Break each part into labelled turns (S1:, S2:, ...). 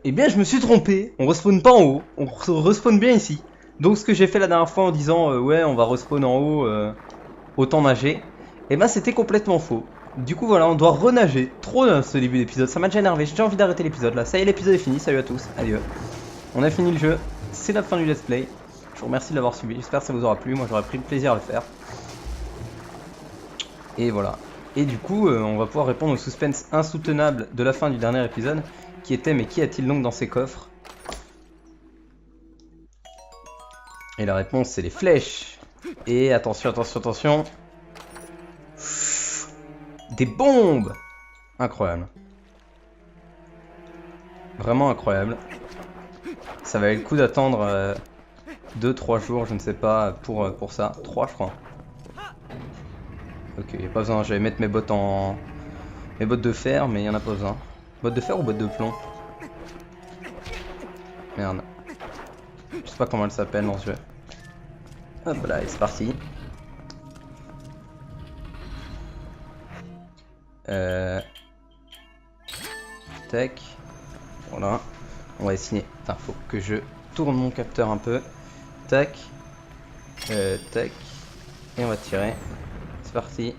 S1: Eh bien, je me suis trompé. On respawn pas en haut. On respawn bien ici. Donc, ce que j'ai fait la dernière fois en disant ouais, on va respawn en haut, autant nager. Eh ben, c'était complètement faux. Du coup, voilà, on doit renager. Trop ce début d'épisode. Ça m'a déjà énervé. J'ai déjà envie d'arrêter l'épisode là. Ça y est, l'épisode est fini. Salut à tous. Adieu. On a fini le jeu. C'est la fin du let's play. Je vous remercie de l'avoir suivi. J'espère que ça vous aura plu. Moi, j'aurais pris le plaisir à le faire. Et voilà. Et du coup, on va pouvoir répondre au suspense insoutenable de la fin du dernier épisode, qui était mais qui a-t-il donc dans ses coffres? Et la réponse c'est les flèches. Et attention, attention, attention. Des bombes. Incroyable. Vraiment incroyable. Ça valait le coup d'attendre 2-3 jours, je ne sais pas, pour ça. 3 je crois. Ok, y a pas besoin, j'allais mettre mes bottes en... Mes bottes de fer, mais il y en a pas besoin. Bottes de fer ou bottes de plomb? Merde. Je sais pas comment elle s'appelle dans ce jeu. Hop là, et c'est parti. Tac. Voilà. On va essayer. Enfin, faut que je tourne mon capteur un peu. Tac. Tac. Et on va tirer. C'est parti.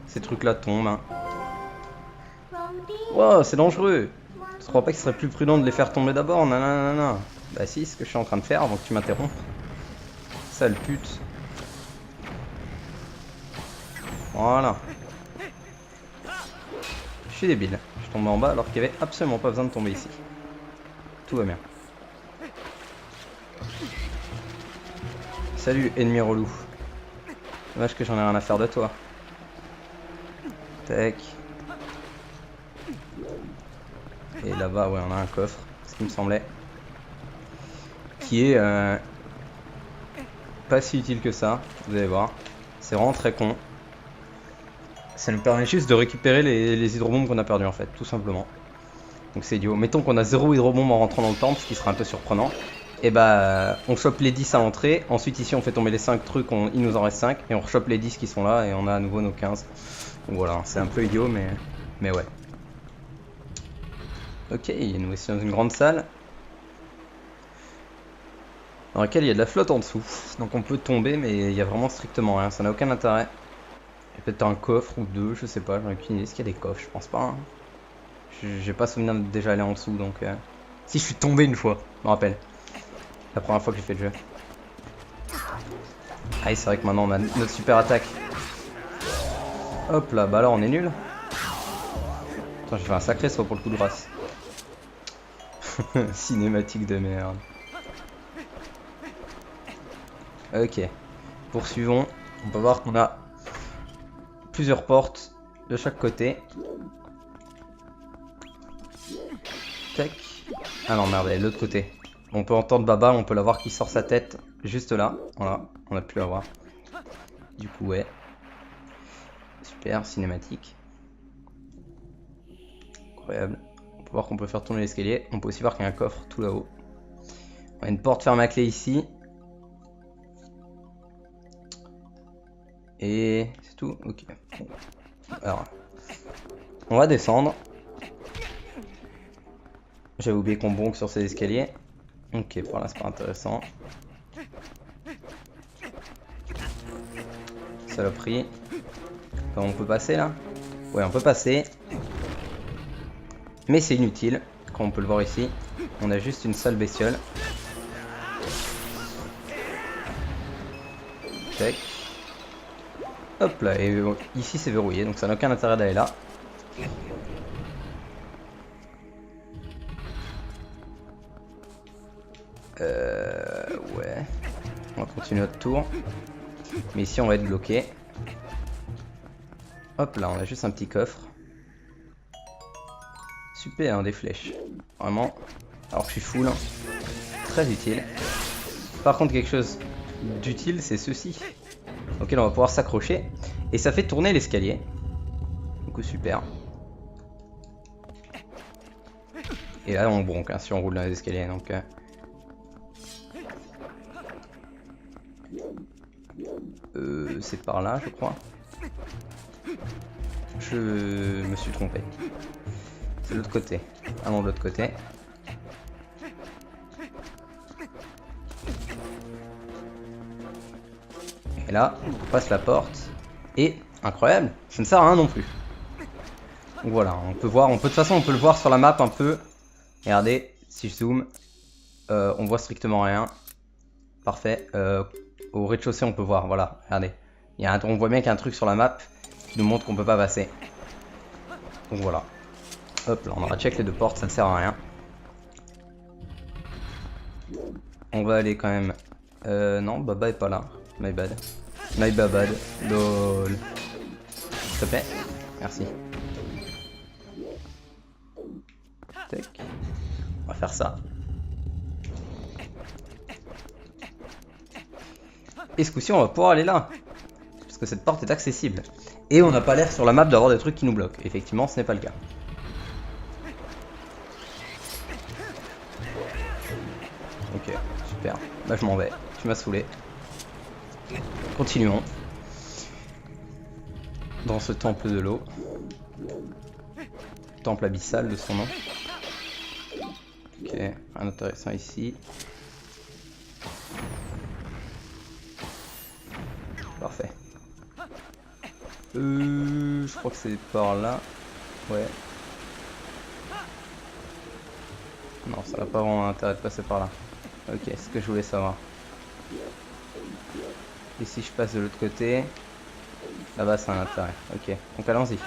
S1: Ces trucs là tombent. Hein. Wow, c'est dangereux. Je crois pas qu'il serait plus prudent de les faire tomber d'abord. Nanana. Bah si, c'est ce que je suis en train de faire avant que tu m'interrompes. Sale pute. Voilà. Je suis débile. Je suis tombé en bas alors qu'il y avait absolument pas besoin de tomber ici. Tout va bien. Salut, ennemi relou. Dommage que j'en ai rien à faire de toi. Tac. Et là-bas, ouais, on a un coffre, ce qui me semblait. Qui est pas si utile que ça, vous allez voir. C'est vraiment très con. Ça nous permet juste de récupérer les hydrobombes qu'on a perdues en fait, tout simplement. Donc c'est idiot. Mettons qu'on a 0 hydrobombe en rentrant dans le temple, ce qui sera un peu surprenant. Et bah, on chope les 10 à l'entrée. Ensuite, ici, on fait tomber les 5 trucs, il nous en reste 5. Et on rechope les 10 qui sont là, et on a à nouveau nos 15. Donc voilà, c'est un peu idiot, mais ouais. Ok, nous voici dans une grande salle. Dans laquelle il y a de la flotte en dessous. Donc on peut tomber, mais il y a vraiment strictement rien. Ça n'a aucun intérêt. Il y a peut-être un coffre ou deux, je sais pas. J'en ai aucune idée. Est-ce qu'il y a des coffres? Je pense pas. Hein. J'ai pas souvenir de déjà aller en dessous, donc... Si, je suis tombé une fois, je me rappelle. La première fois que j'ai fait le jeu. Ah oui, c'est vrai que maintenant on a notre super attaque. Hop là, bah là on est nul. Attends, j'ai fait un sacré saut pour le coup de grâce. Cinématique de merde. Ok, poursuivons. On peut voir qu'on a plusieurs portes de chaque côté. Tac. Ah non, merde, elle est de l'autre côté. On peut entendre Baba, on peut la voir qui sort sa tête juste là. Voilà, on a pu la voir. Du coup, ouais. Super, cinématique. Incroyable. On peut voir qu'on peut faire tourner l'escalier. On peut aussi voir qu'il y a un coffre tout là-haut. On a une porte fermée à clé ici. Et c'est tout. Ok. Alors, on va descendre. J'avais oublié qu'on bonque sur ces escaliers. Ok, pour là c'est pas intéressant. Saloperie. Enfin, on peut passer là? Ouais, on peut passer. Mais c'est inutile, comme on peut le voir ici. On a juste une sale bestiole. Tac. Hop là, et ici c'est verrouillé, donc ça n'a aucun intérêt d'aller là. Ouais. On va continuer notre tour. Mais ici on va être bloqué. Hop là, on a juste un petit coffre. Super, hein, des flèches. Vraiment. Alors que je suis full. Hein. Très utile. Par contre, quelque chose d'utile, c'est ceci. Auquel on va pouvoir s'accrocher. Et ça fait tourner l'escalier. Du coup, super. Et là, on bronque hein, si on roule dans les escaliers. Donc, c'est par là, je crois. Je me suis trompé. C'est l'autre côté. Allons de l'autre côté. Et là, on passe la porte. Et, incroyable, ça ne sert à rien non plus. Donc voilà, on peut voir, de toute façon on peut le voir sur la map un peu. Regardez, si je zoome, on voit strictement rien. Parfait. Au rez-de-chaussée on peut voir, voilà, regardez. On voit bien qu'il y a un truc sur la map qui nous montre qu'on peut pas passer. Donc voilà. Hop là, on aura check les deux portes, ça ne sert à rien. On va aller quand même... non, Baba est pas là. My bad. My bad. Lol. S'il te plaît. Merci. Tac. On va faire ça. Et ce coup-ci, on va pouvoir aller là. Parce que cette porte est accessible. Et on n'a pas l'air sur la map d'avoir des trucs qui nous bloquent. Effectivement, ce n'est pas le cas. Ok, super. Bah je m'en vais. Tu m'as saoulé. Continuons. Dans ce temple de l'eau. Temple abyssal de son nom. Ok, rien d'intéressant ici. Parfait. Je crois que c'est par là. Ouais. Non, ça n'a pas vraiment intérêt de passer par là. Ok, c'est ce que je voulais savoir. Et si je passe de l'autre côté, là-bas ça a un intérêt. Ok, donc allons-y.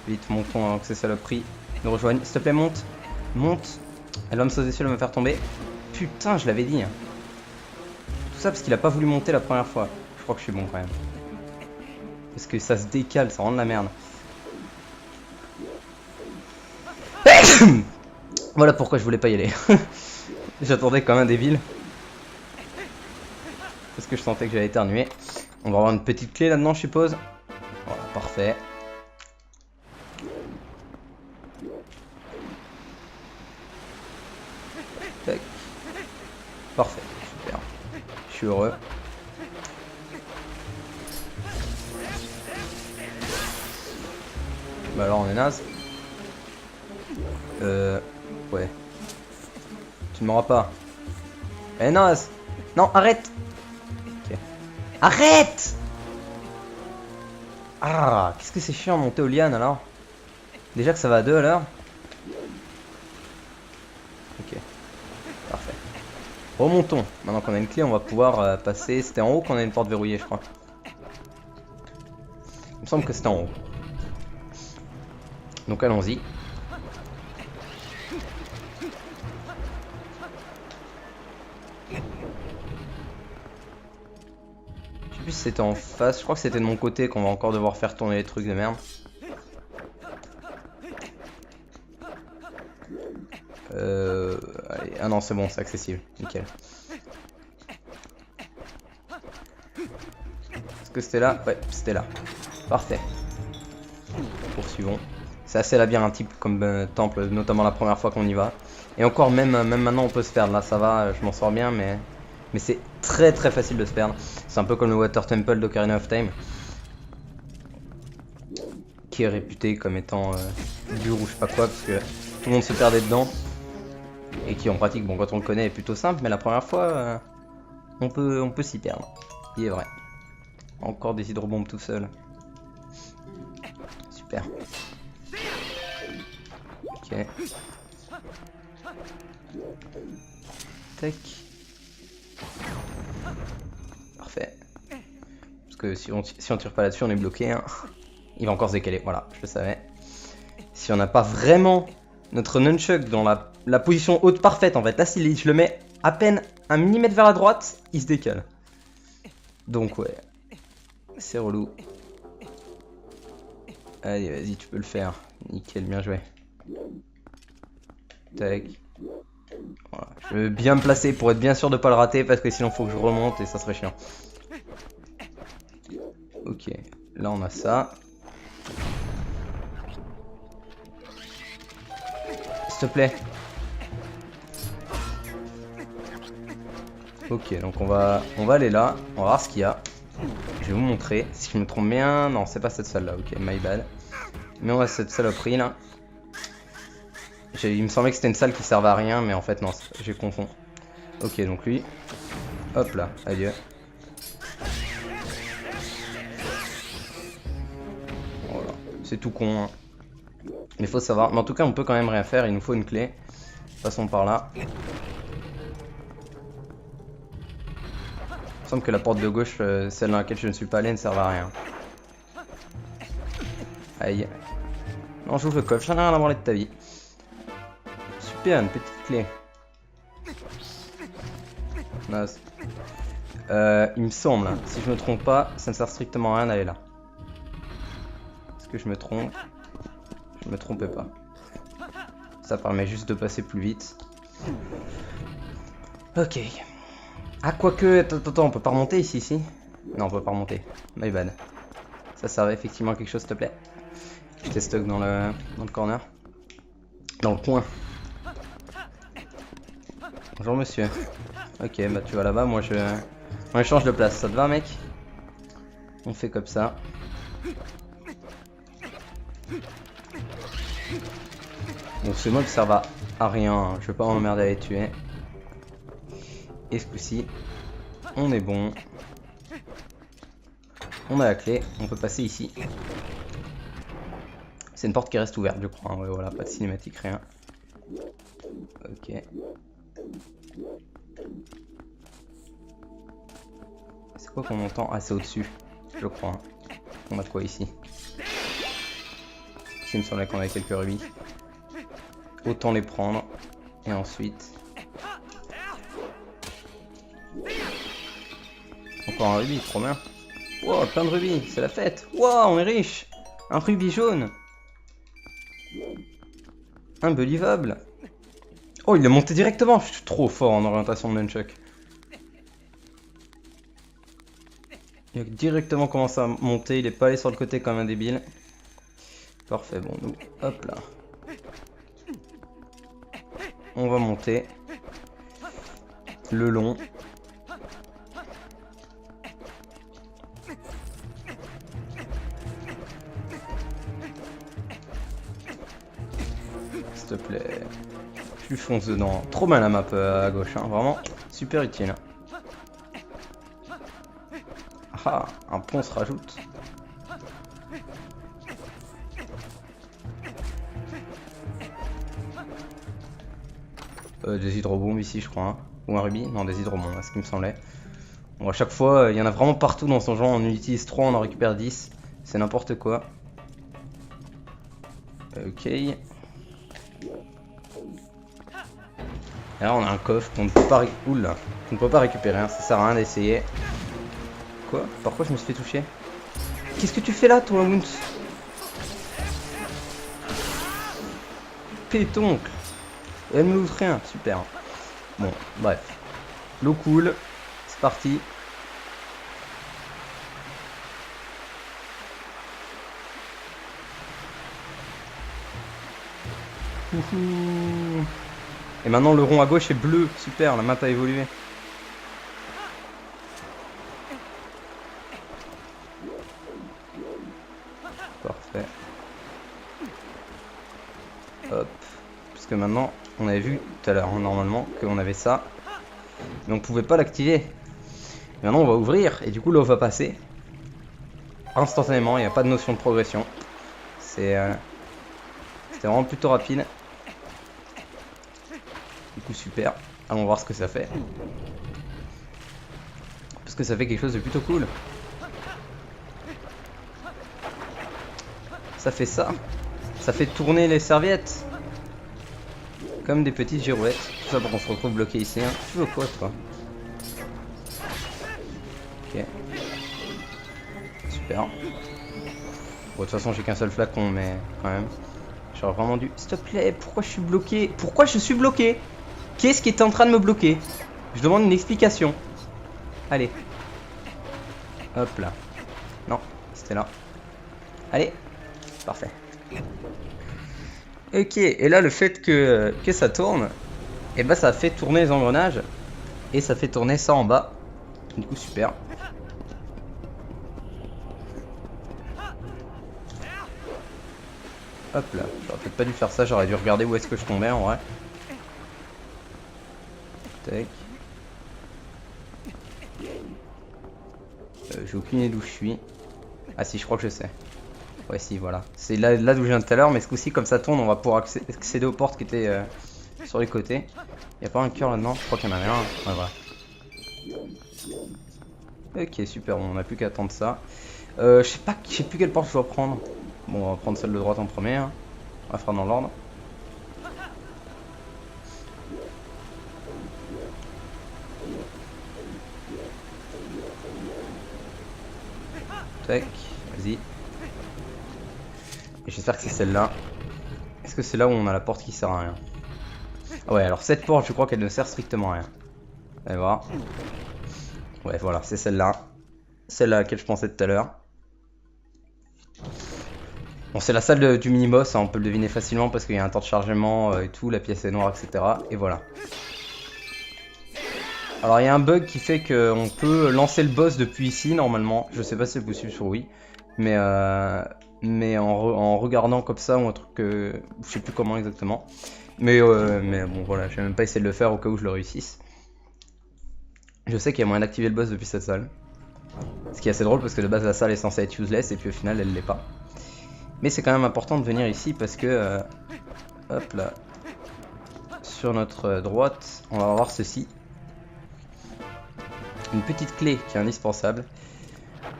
S1: Vite, montons avant que ces saloperies nous rejoignent. S'il te plaît, monte. Monte. Elle va me sauter dessus, elle va me faire tomber. Putain, je l'avais dit. Tout ça parce qu'il a pas voulu monter la première fois. Je crois que je suis bon quand même. Parce que ça se décale, ça rend de la merde. Voilà pourquoi je voulais pas y aller. J'attendais comme un débile. Parce que je sentais que j'allais éternuer. On va avoir une petite clé là-dedans, je suppose. Voilà, parfait. Tac. Parfait, super. Je suis heureux. Bah alors on est naze. Ouais. Tu ne m'auras pas. Eh naze. Non, arrête. Ok. Arrête. Ah, qu'est-ce que c'est chiant de monter aux lianes alors. Déjà que ça va à 2 à l'heure. Ok. Parfait. Remontons. Maintenant qu'on a une clé, on va pouvoir passer. C'était en haut qu'on a une porte verrouillée, je crois. Il me semble que c'était en haut. Donc allons-y. Je sais plus si c'était en face. Je crois que c'était de mon côté qu'on va encore devoir faire tourner les trucs de merde. Allez. Ah non, c'est bon, c'est accessible. Nickel. Est-ce que c'était là? Ouais, c'était là. Parfait. Poursuivons. C'est assez labyrinthique comme temple, notamment la première fois qu'on y va. Et encore, même maintenant, on peut se perdre. Là, ça va, je m'en sors bien, mais c'est très très facile de se perdre. C'est un peu comme le Water Temple d'Ocarina of Time, qui est réputé comme étant dur ou je sais pas quoi, parce que tout le monde se perdait dedans. Et qui en pratique, bon, quand on le connaît, est plutôt simple, mais la première fois, on peut s'y perdre. Il est vrai. Encore des hydrobombes tout seul. Super. Ok. Tac. Parfait. Parce que si on tire pas là-dessus, on est bloqué. Hein. Il va encore se décaler. Voilà, je le savais. Si on n'a pas vraiment notre nunchuck dans la position haute parfaite, en fait, là, si je le mets à peine un millimètre vers la droite, il se décale. Donc, ouais. C'est relou. Allez, vas-y, tu peux le faire. Nickel, bien joué. Tac. Voilà. Je veux bien me placer pour être bien sûr de pas le rater parce que sinon faut que je remonte et ça serait chiant. Ok, là on a ça. S'il te plaît. Ok, donc on va aller là, on va voir ce qu'il y a. Je vais vous montrer. Si je me trompe bien, non, c'est pas cette salle là. Ok, my bad. Mais on a cette saloperie là. Il me semblait que c'était une salle qui servait à rien, mais en fait non, j'ai confondu. Ok, donc lui. Hop là, adieu. Voilà, c'est tout con. Hein. Mais faut savoir. Mais en tout cas, on peut quand même rien faire, il nous faut une clé. Passons par là. Il me semble que la porte de gauche, celle dans laquelle je ne suis pas allé, ne sert à rien. Aïe. Non, j'ouvre le coffre, j'en ai rien à branler de ta vie. Super, une petite clé. Nice. Il me semble, hein, si je me trompe pas, ça ne sert strictement à rien d'aller là. Est-ce que je me trompe? Je me trompais pas. Ça permet juste de passer plus vite. Ok. Ah, quoique, attends, on peut pas remonter ici, si? Non, on peut pas remonter. My bad. Ça servait effectivement à quelque chose, s'il te plaît. J'étais stuck dans le corner. Dans le coin. Bonjour monsieur. Ok, bah tu vas là-bas, moi je... On change de place, ça te va mec? On fait comme ça. Bon, ces mobs servent à rien, hein. Je vais pas m'emmerder à les tuer. Et ce coup-ci, on est bon. On a la clé, on peut passer ici. C'est une porte qui reste ouverte, je crois. Ouais, voilà, pas de cinématique, rien. Ok. C'est quoi qu'on entend? Ah, c'est au-dessus, je crois. On a quoi ici? Ici, il me semblait qu'on avait quelques rubis. Autant les prendre. Et ensuite... Encore un rubis, trop bien. Wow, plein de rubis, c'est la fête. Wow, on est riche. Un rubis jaune. Unbelievable. Oh, il est monté directement. Je suis trop fort en orientation de nunchuck. Il a directement commencé à monter. Il est pas allé sur le côté comme un débile. Parfait, bon, nous, hop là. On va monter le long. S'il te plaît. Tu fonces dedans. Trop bien la map à gauche, hein. Vraiment super utile. Ah, un pont se rajoute. Des hydrobombes ici, je crois. Hein. Ou un rubis? Non, des hydrobombes, c'est ce qui me semblait. Bon, à chaque fois, il y en a vraiment partout dans son genre. On utilise 3, on en récupère 10. C'est n'importe quoi. Ok. Et là, on a un coffre qu'on ne peut pas, oula, qu'on ne peut pas récupérer. Hein. Ça sert à rien d'essayer. Quoi? Pourquoi je me suis fait toucher? Qu'est-ce que tu fais là, toi, Wunts? Pétoncle. Elle me l'ouvre rien, super. Bon, bref. L'eau coule, c'est parti. Ouhou. Et maintenant le rond à gauche est bleu, super, la map a évolué. Parfait. Hop. Parce que maintenant, on avait vu tout à l'heure, hein, normalement, qu'on avait ça. Mais on pouvait pas l'activer. Maintenant on va ouvrir, et du coup l'eau va passer. Instantanément, il n'y a pas de notion de progression. C'était vraiment plutôt rapide. Du coup super. Allons voir ce que ça fait. Parce que ça fait quelque chose de plutôt cool. Ça fait ça. Ça fait tourner les serviettes. Comme des petites girouettes. Tout ça pour qu'on se retrouve bloqué ici. Hein. Tu veux quoi toi? Ok. Super. Bon, de toute façon j'ai qu'un seul flacon, mais quand même. J'aurais vraiment dû... S'il te plaît, pourquoi je suis bloqué? Pourquoi je suis bloqué? Qu'est-ce qui était en train de me bloquer? Je demande une explication. Allez. Hop là. Non, c'était là. Allez. Parfait. Ok, et là le fait que ça tourne, et bah ça fait tourner les engrenages. Et ça fait tourner ça en bas. Du coup super. Hop là, j'aurais peut-être pas dû faire ça, j'aurais dû regarder où est-ce que je tombais en vrai. Tac. J'ai aucune idée d'où je suis. Ah si, je crois que je sais. Ouais si, voilà. C'est là d'où je viens de tout à l'heure, mais ce coup-ci, comme ça tourne, on va pouvoir accéder aux portes qui étaient sur les côtés. Y'a pas un cœur là-dedans? Je crois qu'il y en avait un. Ouais, voilà. Ok, super, on n'a plus qu'à attendre ça. Je sais plus quelle porte je dois prendre. Bon, on va prendre celle de droite en premier. Hein. On va faire dans l'ordre. Tac, vas-y. J'espère que c'est celle-là. Est-ce que c'est là où on a la porte qui sert à rien? Ouais, alors cette porte, je crois qu'elle ne sert strictement à rien. Allez voir. Ouais, voilà, c'est celle-là. Celle à laquelle je pensais tout à l'heure. Bon, c'est la salle du mini-boss, hein, on peut le deviner facilement parce qu'il y a un temps de chargement et tout, la pièce est noire, etc. Et voilà. Alors il y a un bug qui fait qu'on peut lancer le boss depuis ici normalement. Je sais pas si c'est possible sur Wii. Mais en regardant comme ça ou un truc que... je sais plus comment exactement. Mais bon voilà, je vais même pas essayer de le faire au cas où je le réussisse. Je sais qu'il y a moyen d'activer le boss depuis cette salle. Ce qui est assez drôle parce que de base la salle est censée être useless et puis au final elle l'est pas. Mais c'est quand même important de venir ici parce que... hop là. Sur notre droite, on va avoir ceci. Une petite clé qui est indispensable.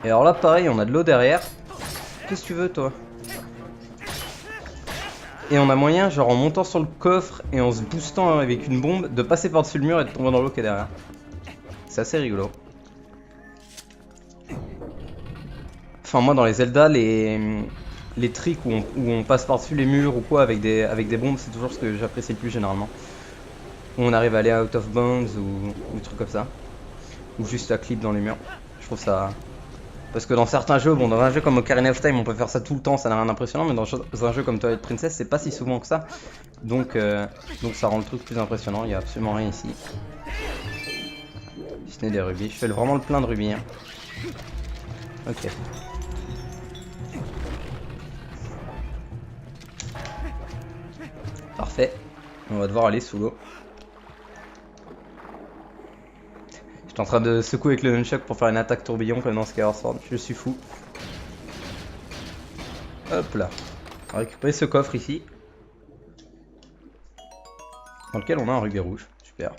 S1: Et alors là pareil, on a de l'eau derrière. Qu'est-ce que tu veux toi? Et on a moyen, genre en montant sur le coffre et en se boostant avec une bombe, de passer par-dessus le mur et de tomber dans l'eau qui est derrière. C'est assez rigolo. Enfin moi dans les Zelda, les tricks où on passe par-dessus les murs ou quoi avec des bombes, c'est toujours ce que j'apprécie le plus généralement. Où on arrive à aller out of bounds ou des trucs comme ça. Ou juste à clip dans les murs. Je trouve ça... Parce que dans certains jeux, bon dans un jeu comme Ocarina of Time on peut faire ça tout le temps, ça n'a rien d'impressionnant, mais dans un jeu comme Twilight Princess c'est pas si souvent que ça. Donc ça rend le truc plus impressionnant, il n'y a absolument rien ici. Si ce n'est des rubis, je fais vraiment le plein de rubis. Hein. Ok. Parfait, on va devoir aller sous l'eau. J'étais en train de secouer avec le nunchuck pour faire une attaque tourbillon comme dans Skyward Sword, je suis fou. Hop là, on va récupérer ce coffre ici. Dans lequel on a un rubis rouge, super.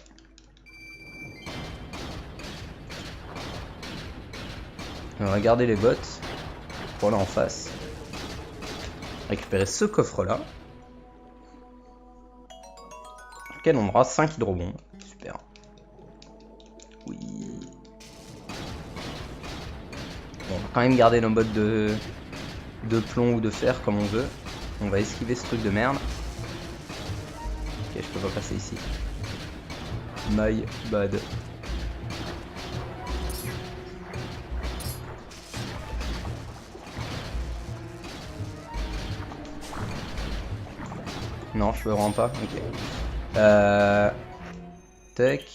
S1: On va garder les bottes pour aller en face. Récupérer ce coffre là. Dans lequel on aura 5 hydrobombes, super. Oui. Bon, on va quand même garder nos bottes de plomb ou de fer comme on veut. On va esquiver ce truc de merde. Ok, je peux pas passer ici. My bad. Non, je peux vraiment pas. Ok. Tac.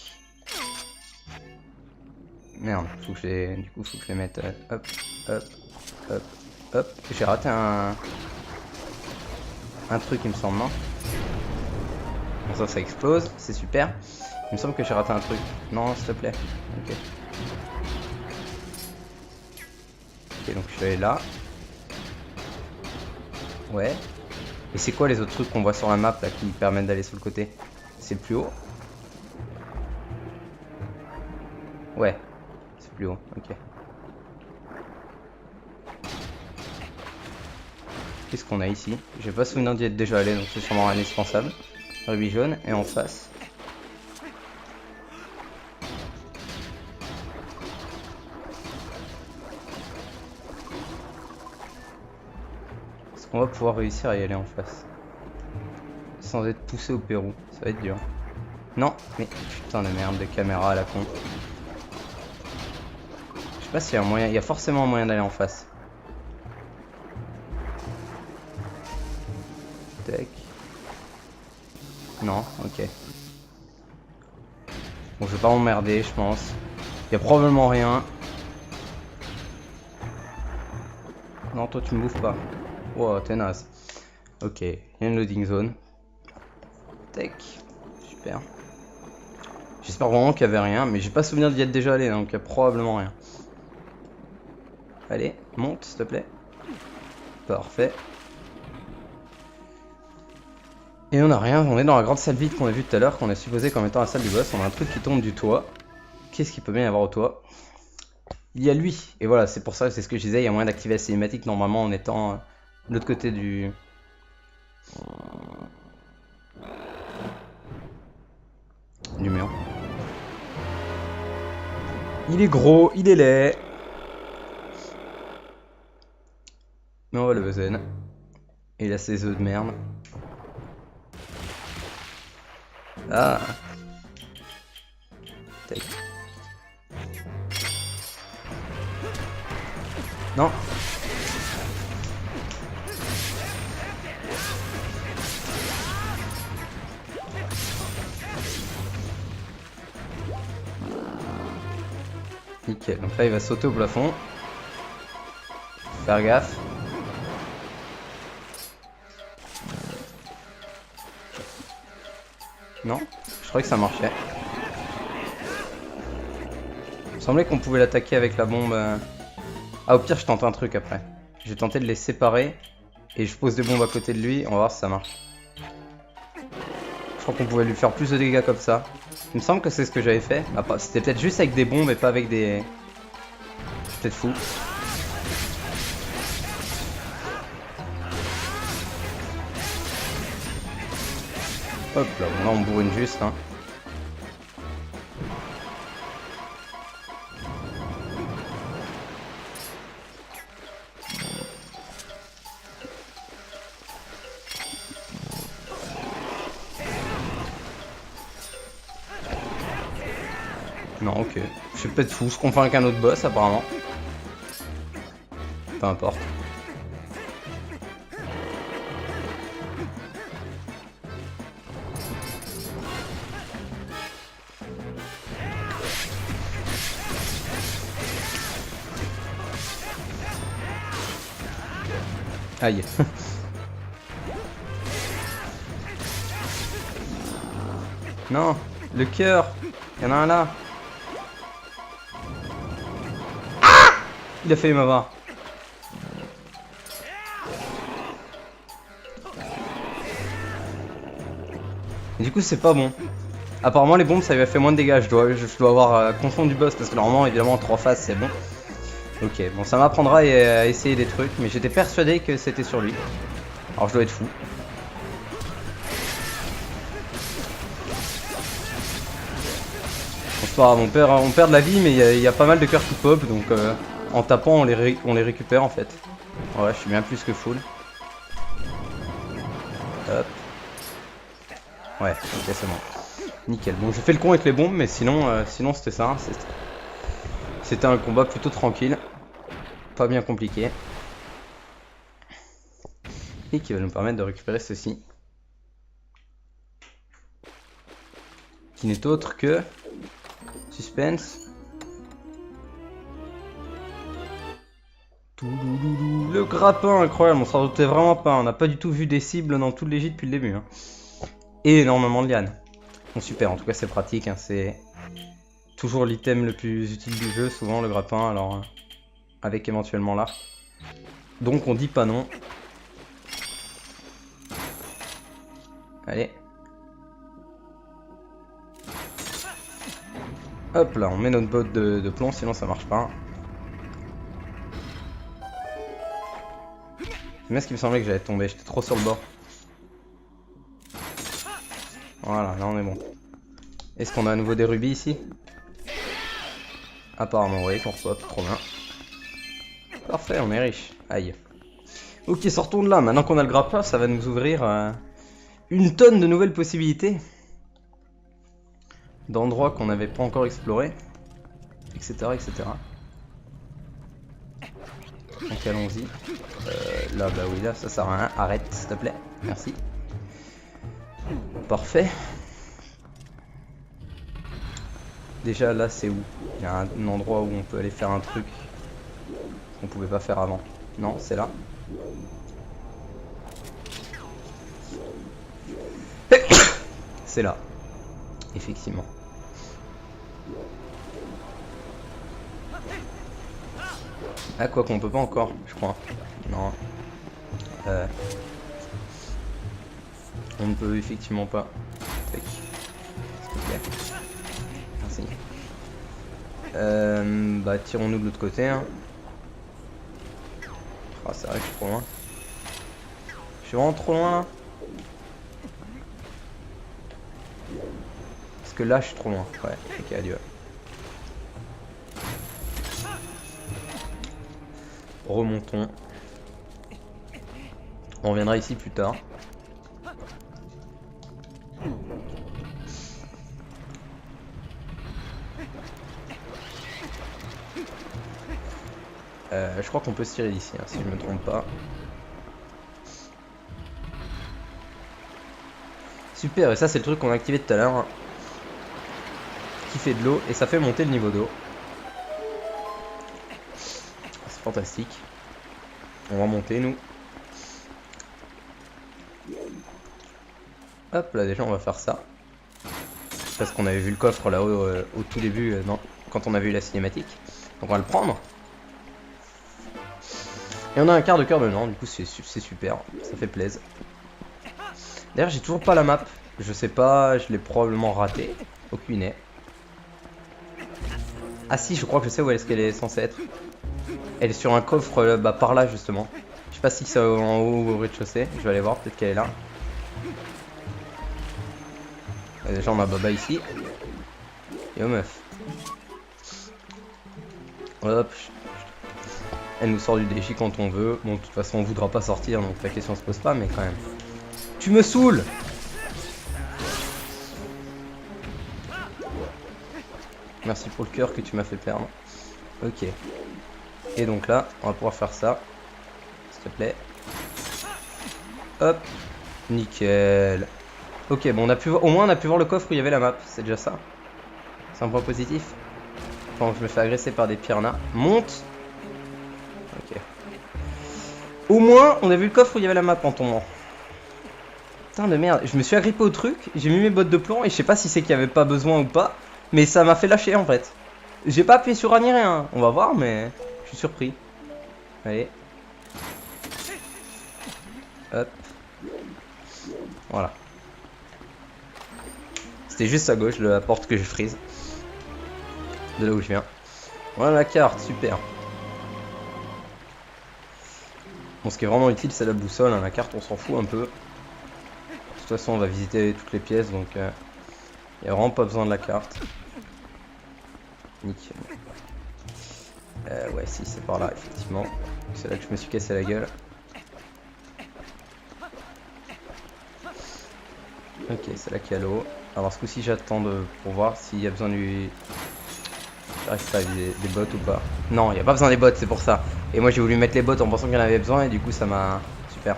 S1: Merde, faut que du coup faut que je les mette hop, hop, hop, hop. J'ai raté un truc il me semble, non? Bon ça explose, c'est super. Il me semble que j'ai raté un truc. Non s'il te plaît. Ok. Ok donc je suis allé là. Ouais. Et c'est quoi les autres trucs qu'on voit sur la map là qui permettent d'aller sur le côté? C'est le plus haut? Ouais. C'est plus haut, ok. Qu'est-ce qu'on a ici? J'ai pas souvenir d'y être déjà allé, donc c'est sûrement indispensable. Rubis jaune, et en face. Est-ce qu'on va pouvoir réussir à y aller en face? Sans être poussé au Pérou, ça va être dur. Non, mais putain de merde de caméra à la con. Je sais pas s'il y a un moyen, il y a forcément un moyen d'aller en face. Tac. Non, ok. Bon, je vais pas m'emmerder, je pense. Il y a probablement rien. Non, toi tu me bouffes pas. Wow, t'es naze. Ok, il y a une loading zone. Tac. Super. J'espère vraiment qu'il n'y avait rien, mais j'ai pas souvenir d'y être déjà allé, donc il y a probablement rien. Allez, monte s'il te plaît. Parfait. Et on a rien, on est dans la grande salle vide qu'on a vue tout à l'heure, qu'on a supposé comme étant la salle du boss. On a un truc qui tombe du toit. Qu'est-ce qu'il peut bien y avoir au toit? Il y a lui. Et voilà, c'est pour ça, c'est ce que je disais, il y a moyen d'activer la cinématique normalement en étant de l'autre côté du mur. Il est gros, il est laid. Mais on va le buzzer. Et il a ses œufs de merde. Ah. Tac. Non. Nickel. Donc là, il va sauter au plafond. Faire gaffe. Non, je croyais que ça marchait. Il me semblait qu'on pouvait l'attaquer avec la bombe. Ah, au pire, je tente un truc après. Je vais tenter de les séparer. Et je pose des bombes à côté de lui. On va voir si ça marche. Je crois qu'on pouvait lui faire plus de dégâts comme ça. Il me semble que c'est ce que j'avais fait. Ah, c'était peut-être juste avec des bombes et pas avec des... Je suis peut-être fou. Hop là, bon, là on bourrine juste. Hein. Non, ok. Je suis peut-être fou, je confonds avec un autre boss apparemment. Peu importe. Aïe. Non, le cœur. Il y en a un là. Ah! Il a failli m'avoir. Du coup, c'est pas bon. Apparemment, les bombes ça lui a fait moins de dégâts. Je dois avoir confondu boss parce que normalement, évidemment, en 3 phases c'est bon. Ok, bon, ça m'apprendra à essayer des trucs, mais j'étais persuadé que c'était sur lui. Alors, je dois être fou. On perd de la vie, mais il y a pas mal de cœurs qui pop, donc en tapant, on les récupère en fait. Ouais, je suis bien plus que full. Hop. Ouais, ok, c'est bon. Nickel. Bon, j'ai fait le con avec les bombes, mais sinon c'était ça. C'était un combat plutôt tranquille. Pas bien compliqué. Et qui va nous permettre de récupérer ceci. Qui n'est autre que... Suspense. Le grappin, incroyable, on s'en doutait vraiment pas. On n'a pas du tout vu des cibles dans tout le légit depuis le début. Hein. Et énormément de lianes. Bon, super, en tout cas c'est pratique. Hein. C'est toujours l'item le plus utile du jeu, souvent le grappin, alors avec éventuellement l'arc. Donc on dit pas non. Allez. Hop là, on met notre botte de plomb, sinon ça marche pas. C'est bien ce qui me semblait que j'allais tomber, j'étais trop sur le bord. Voilà, là on est bon. Est-ce qu'on a à nouveau des rubis ici? Apparemment oui, qu'on repop, trop bien. Parfait, on est riche. Aïe. Ok, sortons de là, maintenant qu'on a le grappin, ça va nous ouvrir une tonne de nouvelles possibilités. D'endroits qu'on n'avait pas encore explorés. Etc, etc. Donc allons-y. Là, bah oui, là, ça sert à rien. Arrête, s'il te plaît. Merci. Parfait. Déjà, là, c'est où? Il y a un endroit où on peut aller faire un truc qu'on pouvait pas faire avant. Non, c'est là. C'est là. Effectivement. Ah, quoi qu'on peut pas encore, je crois. Non. On ne peut effectivement pas. Tac. S'il te plaît. Merci. Bah, tirons-nous de l'autre côté. Hein. Ah, c'est vrai que je suis trop loin. Je suis vraiment trop loin là. Parce que là, je suis trop loin. Ouais, ok, adieu. Remontons. On reviendra ici plus tard. Je crois qu'on peut se tirer d'ici, hein, si je me trompe pas. Super, et ça c'est le truc qu'on a activé tout à l'heure. Hein, qui fait de l'eau, et ça fait monter le niveau d'eau. C'est fantastique. On va monter, nous. Hop, là déjà on va faire ça. Parce qu'on avait vu le coffre là-haut au tout début, quand on a vu la cinématique. Donc on va le prendre. Et on a un quart de cœur dedans, du coup c'est super, ça fait plaisir. D'ailleurs j'ai toujours pas la map, je sais pas, je l'ai probablement raté, aucune idée. Ah si, je crois que je sais où est-ce qu'elle est censée être. Elle est sur un coffre bah, par là justement. Je sais pas si c'est en haut ou au rez-de-chaussée, je vais aller voir, peut-être qu'elle est là. Déjà on a Baba ici. Yo meuf. Hop. Elle nous sort du défi quand on veut. Bon, de toute façon, on voudra pas sortir, donc la question se pose pas, mais quand même. Tu me saoules! Merci pour le cœur que tu m'as fait perdre. Ok. Et donc là, on va pouvoir faire ça. S'il te plaît. Hop. Nickel. Ok, bon, on a pu au moins on a pu voir le coffre où il y avait la map. C'est déjà ça. C'est un point positif. Quand je me fais agresser par des piranhas. Monte! Ok. Au moins, on a vu le coffre où il y avait la map en tombant. Putain de merde, je me suis agrippé au truc, j'ai mis mes bottes de plomb et je sais pas si c'est qu'il y avait pas besoin ou pas, mais ça m'a fait lâcher en fait. J'ai pas appuyé sur A ni rien, on va voir, mais je suis surpris. Allez. Hop. Voilà. C'était juste à gauche de la porte que je frise. De là où je viens. Voilà la carte, super. Bon, ce qui est vraiment utile, c'est la boussole. Hein. La carte, on s'en fout un peu. De toute façon, on va visiter toutes les pièces, donc il n'y a vraiment pas besoin de la carte. Nickel. Ouais, si, c'est par là, effectivement. C'est là que je me suis cassé la gueule. Ok, c'est là qu'il y a l'eau. Alors, ce coup-ci, j'attends pour voir s'il y a besoin du... J'arrive pas à viser des bottes ou pas. Non, il n'y a pas besoin des bottes, c'est pour ça. Et moi, j'ai voulu mettre les bottes en pensant qu'il y en avait besoin, et du coup, ça m'a... Super.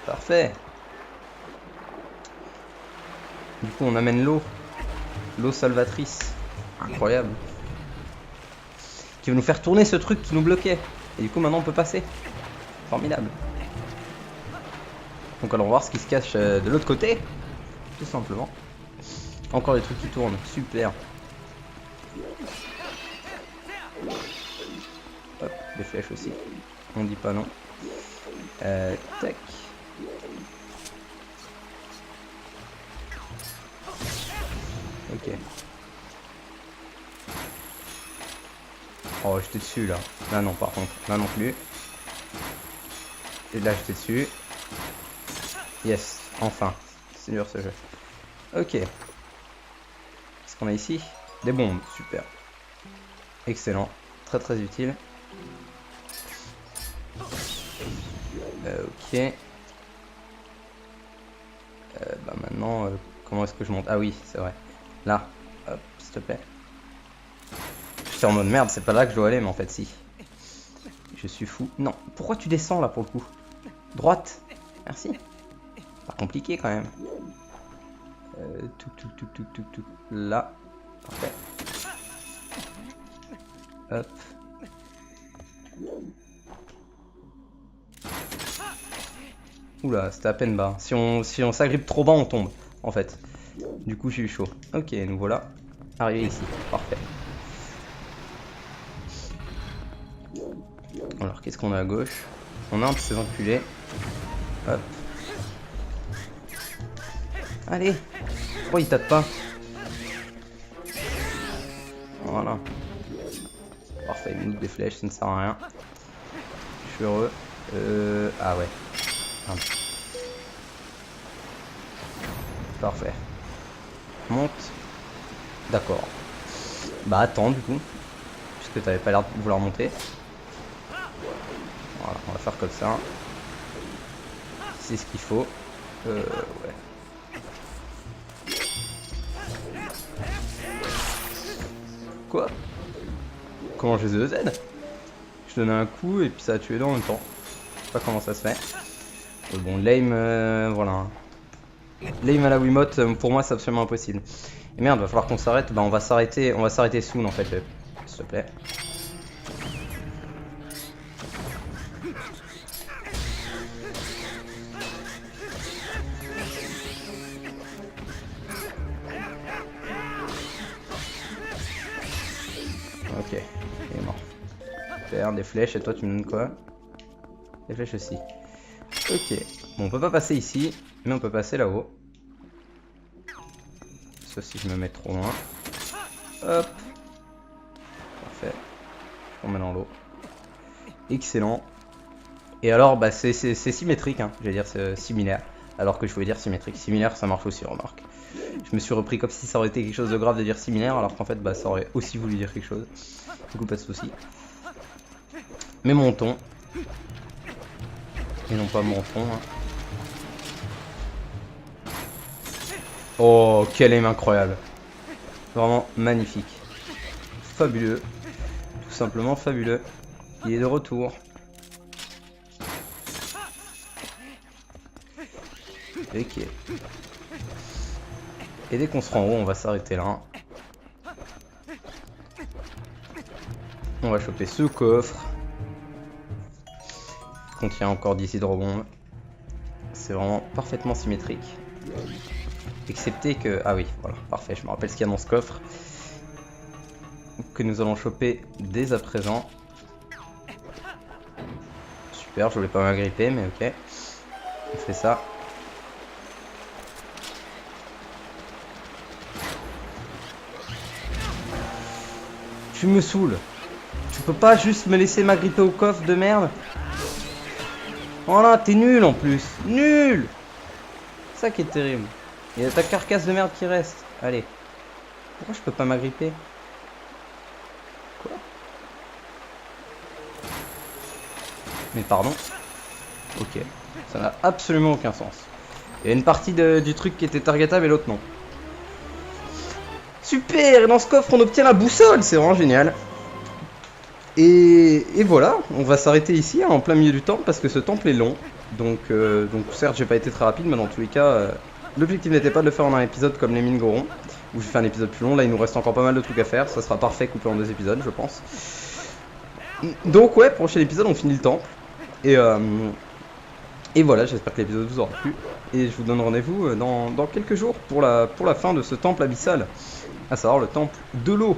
S1: Parfait. Du coup, on amène l'eau. L'eau salvatrice. Incroyable. Qui va nous faire tourner ce truc qui nous bloquait. Et du coup, maintenant, on peut passer. Formidable. Donc, allons voir ce qui se cache de l'autre côté. Tout simplement. Encore des trucs qui tournent. Super. Hop, des flèches aussi. On dit pas non. Tac. Ok. Oh, j'étais dessus là. Là non, par contre. Là non plus. Et là, j'étais dessus. Yes, enfin. C'est dur ce jeu. Ok. Qu'est-ce qu'on a ici? Des bombes, super. Excellent. Très très utile. Ok. Bah maintenant, comment est-ce que je monte? Ah oui, c'est vrai. Là. Hop, s'il te plaît. J'étais en mode merde, c'est pas là que je dois aller, mais en fait si. Je suis fou. Non, pourquoi tu descends là pour le coup? Droite. Merci. Pas compliqué quand même. Tout. Là. Parfait. Hop. Oula, c'était à peine bas. Si on s'agrippe trop bas, on tombe, en fait. Du coup, j'ai eu chaud. Ok, nous voilà arrivés ici. Parfait. Alors, qu'est-ce qu'on a à gauche? On a un de ces enculés. Hop. Allez. Pourquoi il tape pas? Voilà. Parfait, il nous des flèches, ça ne sert à rien. Je suis heureux. Ah ouais. Merde. Parfait. Monte. D'accord. Bah attends du coup. Puisque t'avais pas l'air de vouloir monter. Voilà, on va faire comme ça. C'est ce qu'il faut. Ouais. Quoi? Comment j'ai The Z? Je donnais un coup et puis ça a tué deux en même temps. Je sais pas comment ça se fait. Mais bon, l'aim, voilà. L'aim à la Wiimote, pour moi, c'est absolument impossible. Et merde, va falloir qu'on s'arrête. Bah, on va s'arrêter soon en fait, s'il te plaît. Ok, il est mort. Super, des flèches, et toi tu me donnes quoi? Des flèches aussi. Ok, bon on peut pas passer ici, mais on peut passer là-haut. Sauf si je me mets trop loin. Hop. Parfait. On met dans l'eau. Excellent. Et alors, bah c'est symétrique, hein. J'allais dire c'est similaire. Alors que je voulais dire symétrique. Similaire, ça marche aussi, remarque. Je me suis repris comme si ça aurait été quelque chose de grave de dire similaire, alors qu'en fait, bah ça aurait aussi voulu dire quelque chose. Du coup, pas de soucis. Mais montons. Et non pas menton. Hein. Oh, quel aim incroyable. Vraiment magnifique. Fabuleux. Tout simplement fabuleux. Il est de retour. Ok. Et dès qu'on sera en haut, on va s'arrêter là. On va choper ce coffre. Qui contient encore 10 hydrobombes. C'est vraiment parfaitement symétrique. Excepté que... Ah oui, voilà, parfait, je me rappelle ce qu'il y a dans ce coffre. Que nous allons choper dès à présent. Super, je voulais pas m'agripper, mais ok. On fait ça. Tu me saoules. Tu peux pas juste me laisser m'agripper au coffre de merde? Voilà, t'es nul en plus. Nul! C'est ça qui est terrible. Il y a ta carcasse de merde qui reste. Allez. Pourquoi je peux pas m'agripper? Quoi? Mais pardon. Ok. Ça n'a absolument aucun sens. Il y a une partie du truc qui était targetable et l'autre non. Super! Et dans ce coffre on obtient la boussole. C'est vraiment génial. Et voilà, on va s'arrêter ici, hein, en plein milieu du temple, parce que ce temple est long. Donc certes, j'ai pas été très rapide, mais dans tous les cas, l'objectif n'était pas de le faire en un épisode comme les mines Goron, où j'ai fait un épisode plus long. Là, il nous reste encore pas mal de trucs à faire. Ça sera parfait coupé en 2 épisodes, je pense. Donc ouais, prochain épisode, on finit le temple. Et voilà, j'espère que l'épisode vous aura plu. Et je vous donne rendez-vous dans quelques jours pour la fin de ce temple abyssal, à savoir le temple de l'eau.